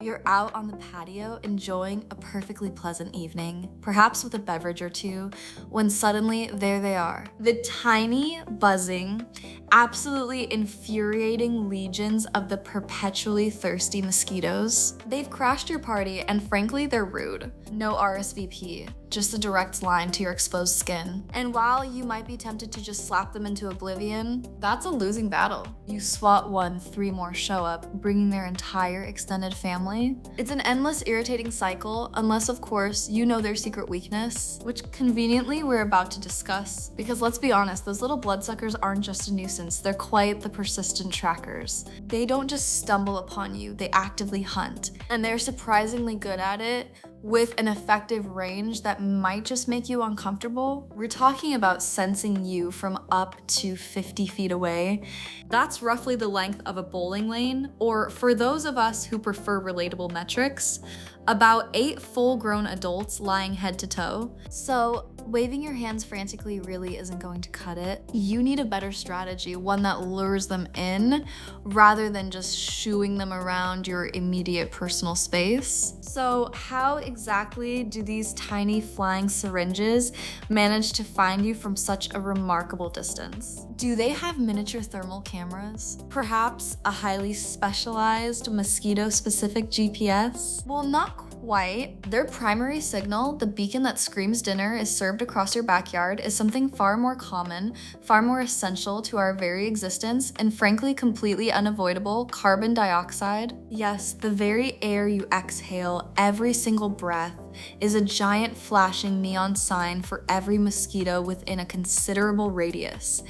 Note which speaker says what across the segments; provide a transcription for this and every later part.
Speaker 1: You're out on the patio enjoying a perfectly pleasant evening, perhaps with a beverage or two, when suddenly there they are. The tiny, buzzing, absolutely infuriating legions of the perpetually thirsty mosquitoes. They've crashed your party and frankly, they're rude. No RSVP, just a direct line to your exposed skin. And while you might be tempted to just slap them into oblivion, that's a losing battle. You swat one, 3 more show up, bringing their entire extended family. It's an endless irritating cycle, unless of course you know their secret weakness, which conveniently we're about to discuss. Because let's be honest, those little bloodsuckers aren't just a nuisance, they're quite the persistent trackers. They don't just stumble upon you, they actively hunt. And they're surprisingly good at it, with an effective range that might just make you uncomfortable. We're talking about sensing you from up to 50 feet away. That's roughly the length of a bowling lane, or for those of us who prefer relatable metrics, about 8 full-grown adults lying head to toe. So waving your hands frantically really isn't going to cut it. You need a better strategy, one that lures them in rather than just shooing them around your immediate personal space. So how exactly do these tiny flying syringes manage to find you from such a remarkable distance? Do they have miniature thermal cameras? Perhaps a highly specialized mosquito-specific GPS? Well, not quite. Their primary signal, the beacon that screams dinner is served across your backyard, is something far more common, far more essential to our very existence, and frankly completely unavoidable: carbon dioxide. Yes, the very air you exhale, every single breath, is a giant flashing neon sign for every mosquito within a considerable radius.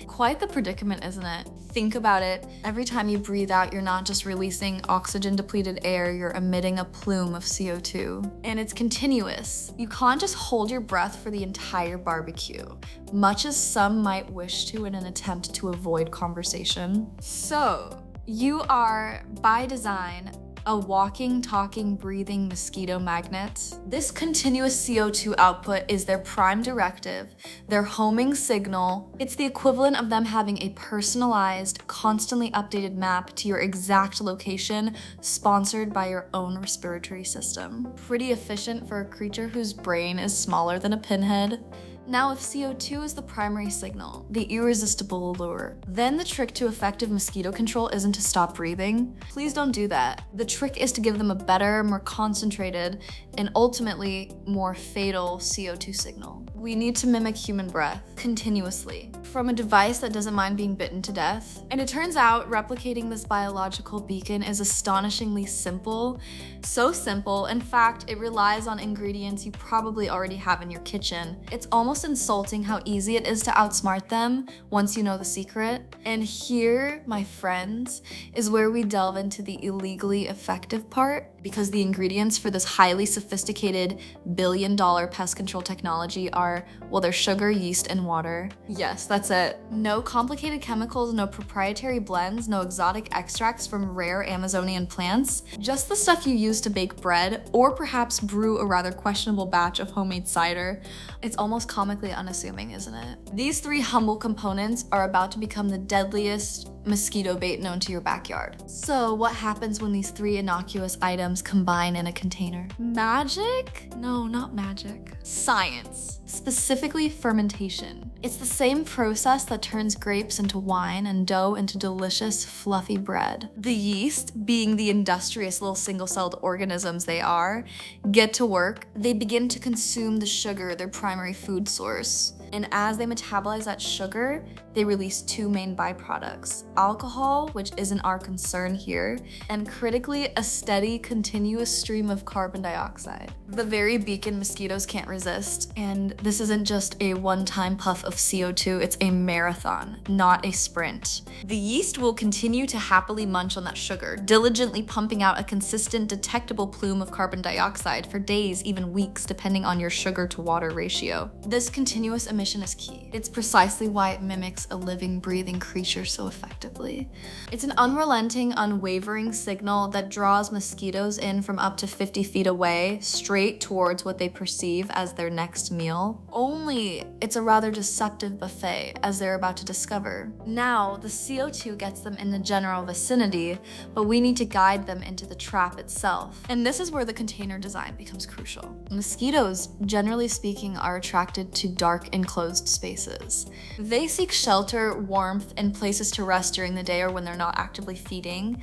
Speaker 1: Quite the predicament, isn't it? Think about it. Every time you breathe out, you're not just releasing oxygen-depleted air, you're emitting a plume of CO2. And it's continuous. You can't just hold your breath for the entire barbecue, much as some might wish to in an attempt to avoid conversation. So, you are, by design, a walking, talking, breathing mosquito magnet. This continuous CO2 output is their prime directive, their homing signal. It's the equivalent of them having a personalized, constantly updated map to your exact location, sponsored by your own respiratory system. Pretty efficient for a creature whose brain is smaller than a pinhead. Now, if CO2 is the primary signal, the irresistible allure, then the trick to effective mosquito control isn't to stop breathing. Please don't do that. The trick is to give them a better, more concentrated, and ultimately more fatal CO2 signal. We need to mimic human breath continuously from a device that doesn't mind being bitten to death. And it turns out replicating this biological beacon is astonishingly simple. So simple, in fact, it relies on ingredients you probably already have in your kitchen. It's almost insulting how easy it is to outsmart them once you know the secret. And here, my friends, is where we delve into the illegally effective part, because the ingredients for this highly sophisticated billion-dollar pest control technology are, well, they're sugar, yeast, and water. Yes, that's it. No complicated chemicals, no proprietary blends, no exotic extracts from rare Amazonian plants, just the stuff you use to bake bread, or perhaps brew a rather questionable batch of homemade cider. It's almost comically unassuming, isn't it? These 3 humble components are about to become the deadliest mosquito bait known to your backyard. So what happens when these 3 innocuous items combine in a container? Magic? No, not magic. Science. Specifically fermentation. It's the same process that turns grapes into wine and dough into delicious, fluffy bread. The yeast, being the industrious little single-celled organisms they are, get to work. They begin to consume the sugar, their primary food source. And as they metabolize that sugar, they release 2 main byproducts: alcohol, which isn't our concern here, and critically, a steady, continuous stream of carbon dioxide. The very beacon mosquitoes can't resist, and this isn't just a one-time puff of CO2, it's a marathon, not a sprint. The yeast will continue to happily munch on that sugar, diligently pumping out a consistent, detectable plume of carbon dioxide for days, even weeks, depending on your sugar to water ratio. This continuous emission transmission is key. It's precisely why it mimics a living, breathing creature so effectively. It's an unrelenting, unwavering signal that draws mosquitoes in from up to 50 feet away, straight towards what they perceive as their next meal. Only it's a rather deceptive buffet, as they're about to discover. Now, the CO2 gets them in the general vicinity, but we need to guide them into the trap itself. And this is where the container design becomes crucial. Mosquitoes, generally speaking, are attracted to dark, enclosed spaces. They seek shelter, warmth, and places to rest during the day or when they're not actively feeding.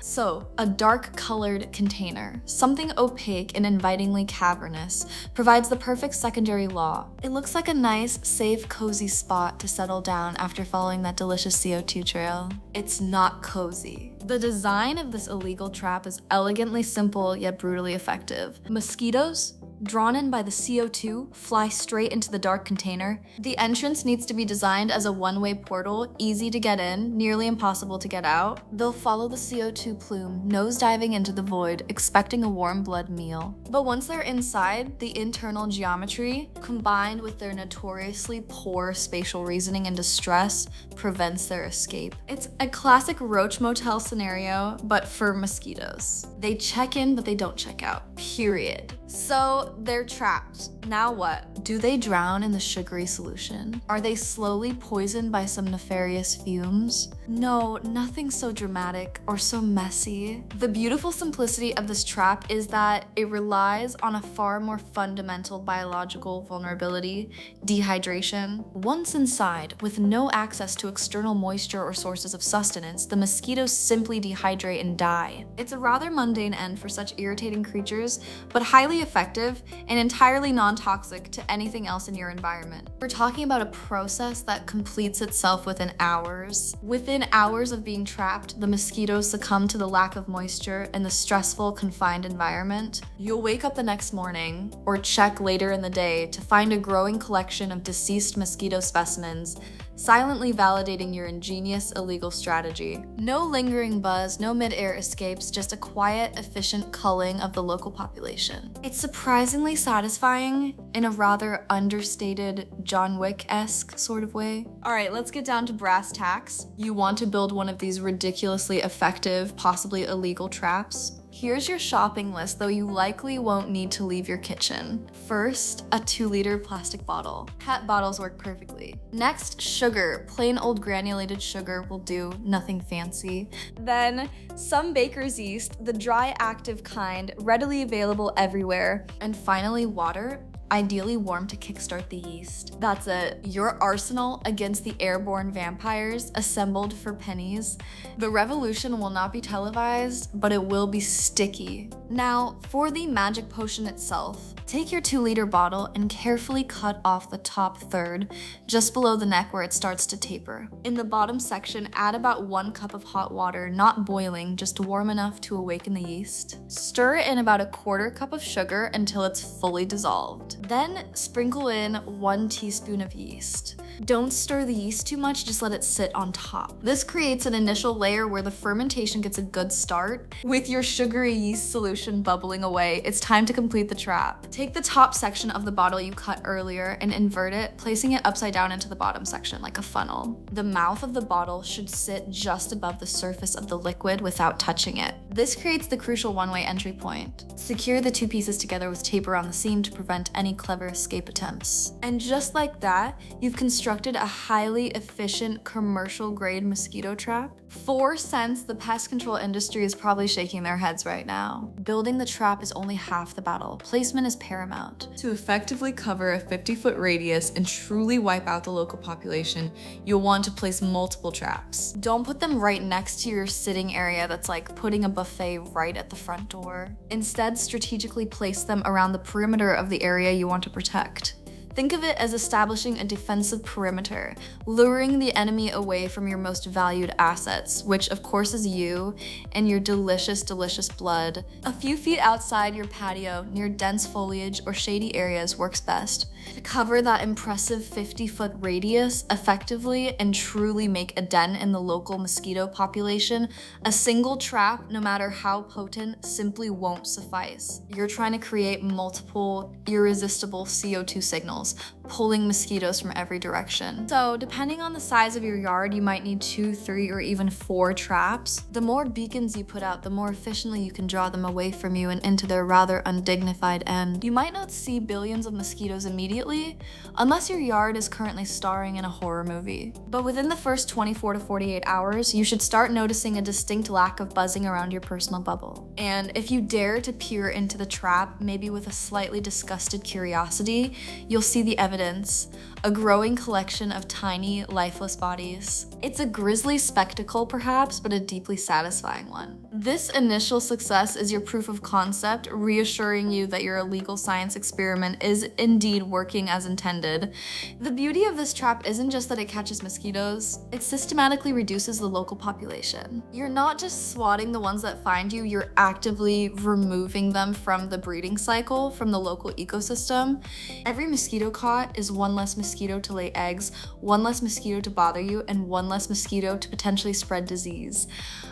Speaker 1: So, a dark-colored container, something opaque and invitingly cavernous, provides the perfect secondary law. It looks like a nice, safe, cozy spot to settle down after following that delicious CO2 trail. It's not cozy. The design of this illegal trap is elegantly simple yet brutally effective. Mosquitoes, drawn in by the CO2, fly straight into the dark container. The entrance needs to be designed as a one-way portal, easy to get in, nearly impossible to get out. They'll follow the CO2 plume, nose-diving into the void, expecting a warm blood meal. But once they're inside, the internal geometry, combined with their notoriously poor spatial reasoning and distress, prevents their escape. It's a classic roach motel scenario, but for mosquitoes. They check in, but they don't check out, period. So they're trapped. Now what? Do they drown in the sugary solution? Are they slowly poisoned by some nefarious fumes? No, nothing so dramatic or so messy. The beautiful simplicity of this trap is that it relies on a far more fundamental biological vulnerability, dehydration. Once inside, with no access to external moisture or sources of sustenance, the mosquitoes simply dehydrate and die. It's a rather mundane end for such irritating creatures, but highly effective and entirely non-toxic to anything else in your environment. We're talking about a process that completes itself within hours. Within hours of being trapped, the mosquitoes succumb to the lack of moisture and the stressful, confined environment. You'll wake up the next morning, or check later in the day, to find a growing collection of deceased mosquito specimens, silently validating your ingenious illegal strategy. No lingering buzz, no mid-air escapes, just a quiet, efficient culling of the local population. It's surprisingly satisfying in a rather understated John Wick-esque sort of way. Alright, let's get down to brass tacks. You want to build one of these ridiculously effective, possibly illegal traps? Here's your shopping list, though you likely won't need to leave your kitchen. First, a 2-liter plastic bottle. PET bottles work perfectly. Next, sugar. Plain old granulated sugar will do, nothing fancy. Then, some baker's yeast, the dry active kind, readily available everywhere. And finally, water. Ideally warm to kickstart the yeast. That's it. Your arsenal against the airborne vampires assembled for pennies. The revolution will not be televised, but it will be sticky. Now, for the magic potion itself, take your 2-liter bottle and carefully cut off the top third, just below the neck where it starts to taper. In the bottom section, add about 1 cup of hot water, not boiling, just warm enough to awaken the yeast. Stir in about a 1/4 cup of sugar until it's fully dissolved. Then sprinkle in 1 teaspoon of yeast. Don't stir the yeast too much, just let it sit on top. This creates an initial layer where the fermentation gets a good start. With your sugary yeast solution bubbling away, it's time to complete the trap. Take the top section of the bottle you cut earlier and invert it, placing it upside down into the bottom section like a funnel. The mouth of the bottle should sit just above the surface of the liquid without touching it. This creates the crucial one-way entry point. Secure the 2 pieces together with tape around the seam to prevent any clever escape attempts. And just like that, you've constructed a highly efficient commercial-grade mosquito trap. 4 cents, the pest control industry is probably shaking their heads right now. Building the trap is only half the battle. Placement is paramount. To effectively cover a 50-foot radius and truly wipe out the local population, you'll want to place multiple traps. Don't put them right next to your sitting area that's like putting a buffet right at the front door. Instead, strategically place them around the perimeter of the area you want to protect. Think of it as establishing a defensive perimeter, luring the enemy away from your most valued assets, which of course is you and your delicious, delicious blood. A few feet outside your patio, near dense foliage or shady areas works best. To cover that impressive 50-foot radius effectively and truly make a dent in the local mosquito population, a single trap, no matter how potent, simply won't suffice. You're trying to create multiple irresistible CO2 signals, pulling mosquitoes from every direction. So depending on the size of your yard, you might need 2, 3, or even 4 traps. The more beacons you put out, the more efficiently you can draw them away from you and into their rather undignified end. You might not see billions of mosquitoes immediately, unless your yard is currently starring in a horror movie. But within the first 24 to 48 hours, you should start noticing a distinct lack of buzzing around your personal bubble. And if you dare to peer into the trap, maybe with a slightly disgusted curiosity, you'll see the evidence, a growing collection of tiny, lifeless bodies. It's a grisly spectacle perhaps, but a deeply satisfying one. This initial success is your proof of concept, reassuring you that your illegal science experiment is indeed working as intended. The beauty of this trap isn't just that it catches mosquitoes, it systematically reduces the local population. You're not just swatting the ones that find you, you're actively removing them from the breeding cycle, from the local ecosystem. Every mosquito caught is one less mosquito to lay eggs, one less mosquito to bother you, and one less mosquito to potentially spread disease.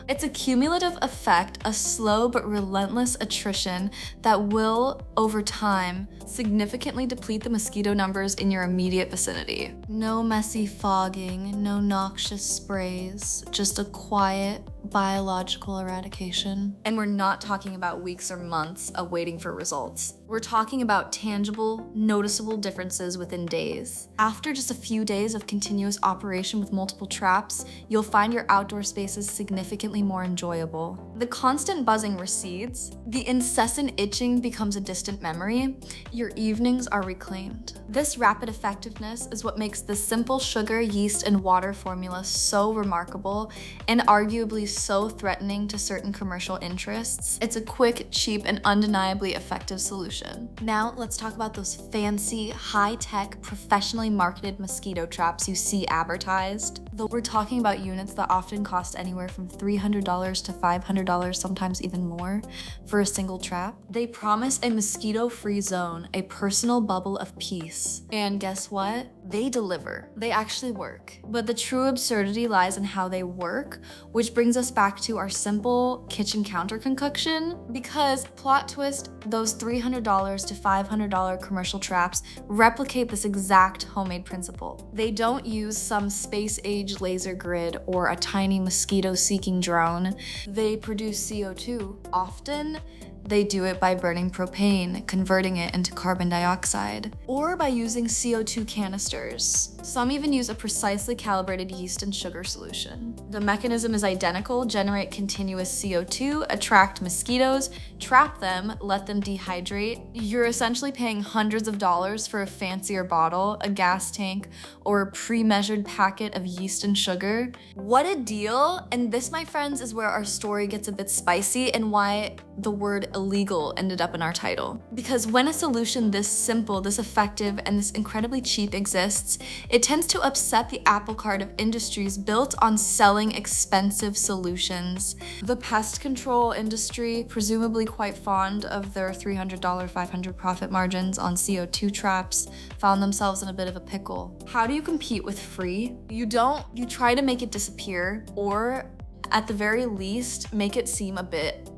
Speaker 1: It's a cumulative effect, a slow but relentless attrition that will, over time, significantly deplete the mosquito numbers in your immediate vicinity. No messy fogging, no noxious sprays, just a quiet, biological eradication. And we're not talking about weeks or months of waiting for results. We're talking about tangible, noticeable differences within days. After just a few days of continuous operation with multiple traps, you'll find your outdoor spaces significantly more enjoyable. The constant buzzing recedes, the incessant itching becomes a distant memory, your evenings are reclaimed. This rapid effectiveness is what makes the simple sugar, yeast, and water formula so remarkable and arguably so threatening to certain commercial interests. It's a quick, cheap, and undeniably effective solution. Now let's talk about those fancy, high-tech, professionally marketed mosquito traps you see advertised. Though we're talking about units that often cost anywhere from $300 to $500, sometimes even more, for a single trap. They promise a mosquito-free zone, a personal bubble of peace. And guess what? They deliver. They actually work. But the true absurdity lies in how they work, which brings us back to our simple kitchen counter concoction. Because, plot twist, those $300 to $500 commercial traps replicate this exact homemade principle. They don't use some space-age laser grid or a tiny mosquito-seeking drone. They produce CO2. Often, they do it by burning propane, converting it into carbon dioxide, or by using CO2 canisters. Some even use a precisely calibrated yeast and sugar solution. The mechanism is identical: generate continuous CO2, attract mosquitoes, trap them, let them dehydrate. You're essentially paying hundreds of dollars for a fancier bottle, a gas tank, or a pre-measured packet of yeast and sugar. What a deal! And this, my friends, is where our story gets a bit spicy and why the word illegal ended up in our title. Because when a solution this simple, this effective, and this incredibly cheap exists, it tends to upset the apple cart of industries built on selling expensive solutions. The pest control industry, presumably quite fond of their $300, $500 profit margins on CO2 traps, found themselves in a bit of a pickle. How do you compete with free? You don't. You try to make it disappear, or at the very least, make it seem a bit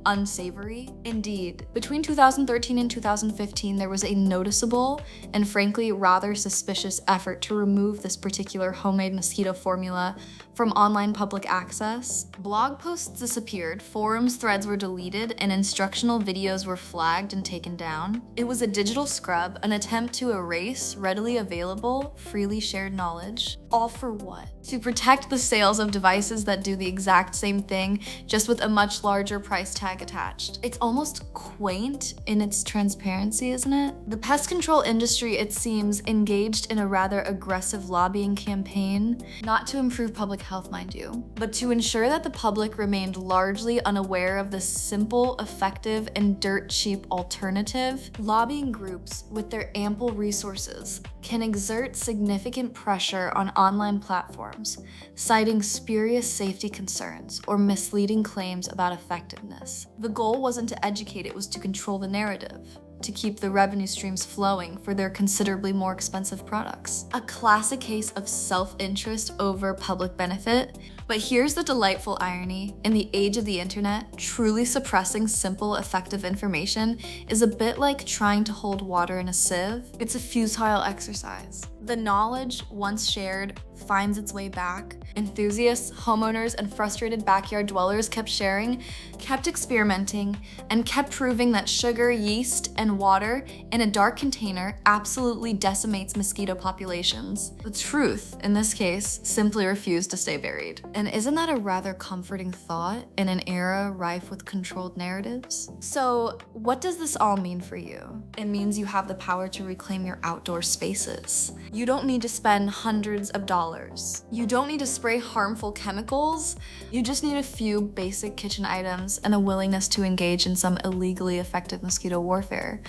Speaker 1: unsavory. Indeed, between 2013 and 2015, there was a noticeable and frankly rather suspicious effort to remove this particular homemade mosquito formula from online public access. Blog posts disappeared, forums threads were deleted, and instructional videos were flagged and taken down. It was a digital scrub, an attempt to erase readily available, freely shared knowledge. All for what? To protect the sales of devices that do the exact same thing, just with a much larger price tag attached. It's almost quaint in its transparency, isn't it? The pest control industry, it seems, engaged in a rather aggressive lobbying campaign, not to improve public health, mind you, but to ensure that the public remained largely unaware of this simple, effective, and dirt cheap alternative. Lobbying groups, with their ample resources, can exert significant pressure on online platforms, citing spurious safety concerns or misleading claims about effectiveness. The goal wasn't to educate, it was to control the narrative. to keep the revenue streams flowing for their considerably more expensive products. A classic case of self-interest over public benefit. But here's the delightful irony. In the age of the internet, truly suppressing simple, effective information is a bit like trying to hold water in a sieve. It's a futile exercise. The knowledge, once shared, finds its way back. Enthusiasts, homeowners, and frustrated backyard dwellers kept sharing, kept experimenting, and kept proving that sugar, yeast, and water in a dark container absolutely decimates mosquito populations. The truth, in this case, simply refused to stay buried. And isn't that a rather comforting thought in an era rife with controlled narratives? So, what does this all mean for you? It means you have the power to reclaim your outdoor spaces. You don't need to spend hundreds of dollars. You don't need to spray harmful chemicals. You just need a few basic kitchen items and a willingness to engage in some illegally effective mosquito warfare.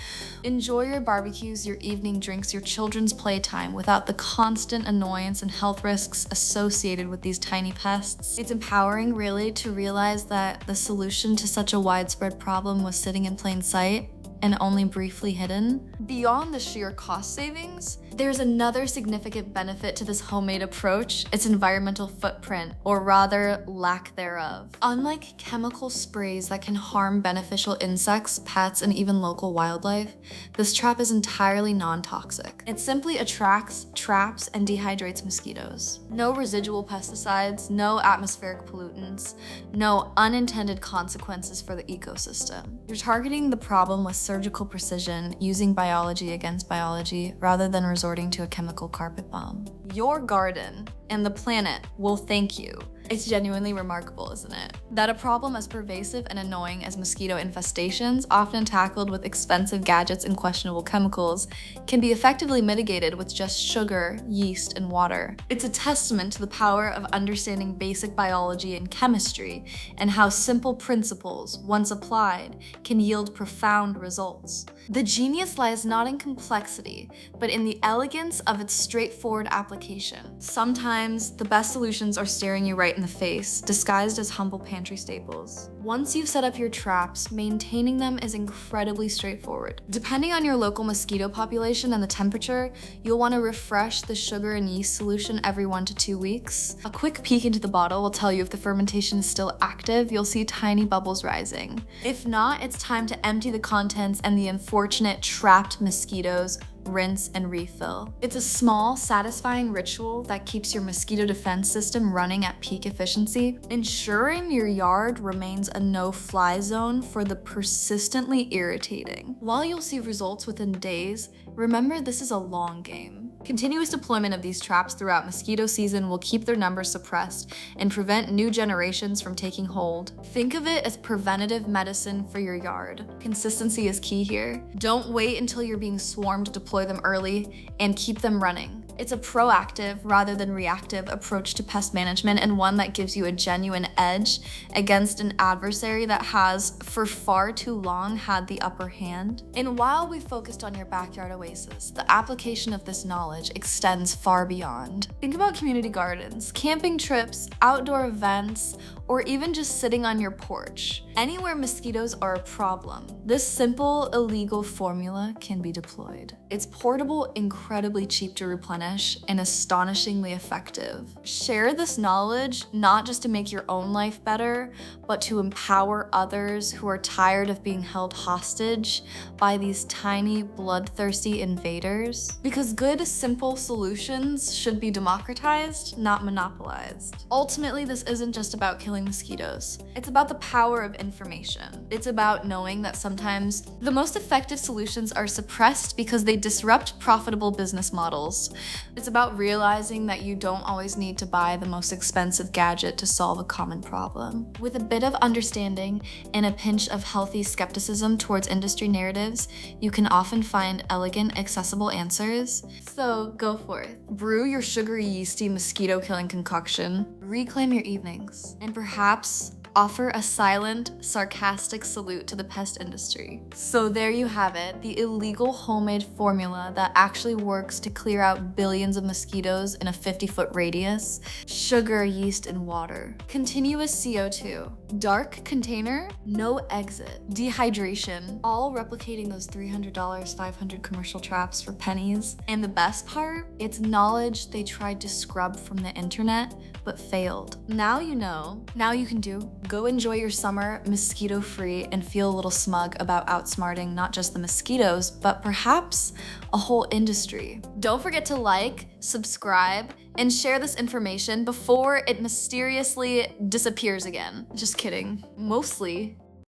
Speaker 1: Enjoy your barbecues, your evening drinks, your children's playtime without the constant annoyance and health risks associated with these tiny pests. It's empowering, really, to realize that the solution to such a widespread problem was sitting in plain sight and only briefly hidden. Beyond the sheer cost savings, there's another significant benefit to this homemade approach: its environmental footprint, or rather, lack thereof. Unlike chemical sprays that can harm beneficial insects, pets, and even local wildlife, this trap is entirely non-toxic. It simply attracts, traps, and dehydrates mosquitoes. No residual pesticides, no atmospheric pollutants, no unintended consequences for the ecosystem. You're targeting the problem with surgical precision, using biology against biology rather than resorting to a chemical carpet bomb. Your garden and the planet will thank you. It's genuinely remarkable, isn't it? That a problem as pervasive and annoying as mosquito infestations, often tackled with expensive gadgets and questionable chemicals, can be effectively mitigated with just sugar, yeast, and water. It's a testament to the power of understanding basic biology and chemistry, and how simple principles, once applied, can yield profound results. The genius lies not in complexity, but in the elegance of its straightforward application. Sometimes, the best solutions are staring you right in the face, disguised as humble pantry staples. Once you've set up your traps, maintaining them is incredibly straightforward. Depending on your local mosquito population and the temperature, you'll want to refresh the sugar and yeast solution every 1 to 2 weeks. A quick peek into the bottle will tell you if the fermentation is still active. You'll see tiny bubbles rising. If not, it's time to empty the contents and the unfortunate trapped mosquitoes rinse, and refill. It's a small, satisfying ritual that keeps your mosquito defense system running at peak efficiency, ensuring your yard remains a no-fly zone for the persistently irritating. While you'll see results within days, remember this is a long game. Continuous deployment of these traps throughout mosquito season will keep their numbers suppressed and prevent new generations from taking hold. Think of it as preventative medicine for your yard. Consistency is key here. Don't wait until you're being swarmed to deploy them early, and keep them running. It's a proactive rather than reactive approach to pest management, and one that gives you a genuine edge against an adversary that has, for far too long, had the upper hand. And while we focused on your backyard oasis, the application of this knowledge extends far beyond. Think about community gardens, camping trips, outdoor events, or even just sitting on your porch. Anywhere mosquitoes are a problem, this simple, illegal formula can be deployed. It's portable, incredibly cheap to replenish, and astonishingly effective. Share this knowledge not just to make your own life better, but to empower others who are tired of being held hostage by these tiny, bloodthirsty invaders. Because good, simple solutions should be democratized, not monopolized. Ultimately, this isn't just about killing mosquitoes. It's about the power of information. It's about knowing that sometimes the most effective solutions are suppressed because they disrupt profitable business models. It's about realizing that you don't always need to buy the most expensive gadget to solve a common problem. With a bit of understanding and a pinch of healthy skepticism towards industry narratives, you can often find elegant, accessible answers. So go forth. Brew your sugary, yeasty, mosquito-killing concoction. Reclaim your evenings. And perhaps offer a silent, sarcastic salute to the pest industry. So there you have it, the illegal homemade formula that actually works to clear out billions of mosquitoes in a 50-foot radius. Sugar, yeast, and water. Continuous CO2. Dark container, no exit. Dehydration, all replicating those $300, $500 commercial traps for pennies. And the best part, it's knowledge they tried to scrub from the internet, but failed. Now you know, now you can do. Go enjoy your summer mosquito-free and feel a little smug about outsmarting not just the mosquitoes, but perhaps a whole industry. Don't forget to like, subscribe, and share this information before it mysteriously disappears again. Just kidding. Mostly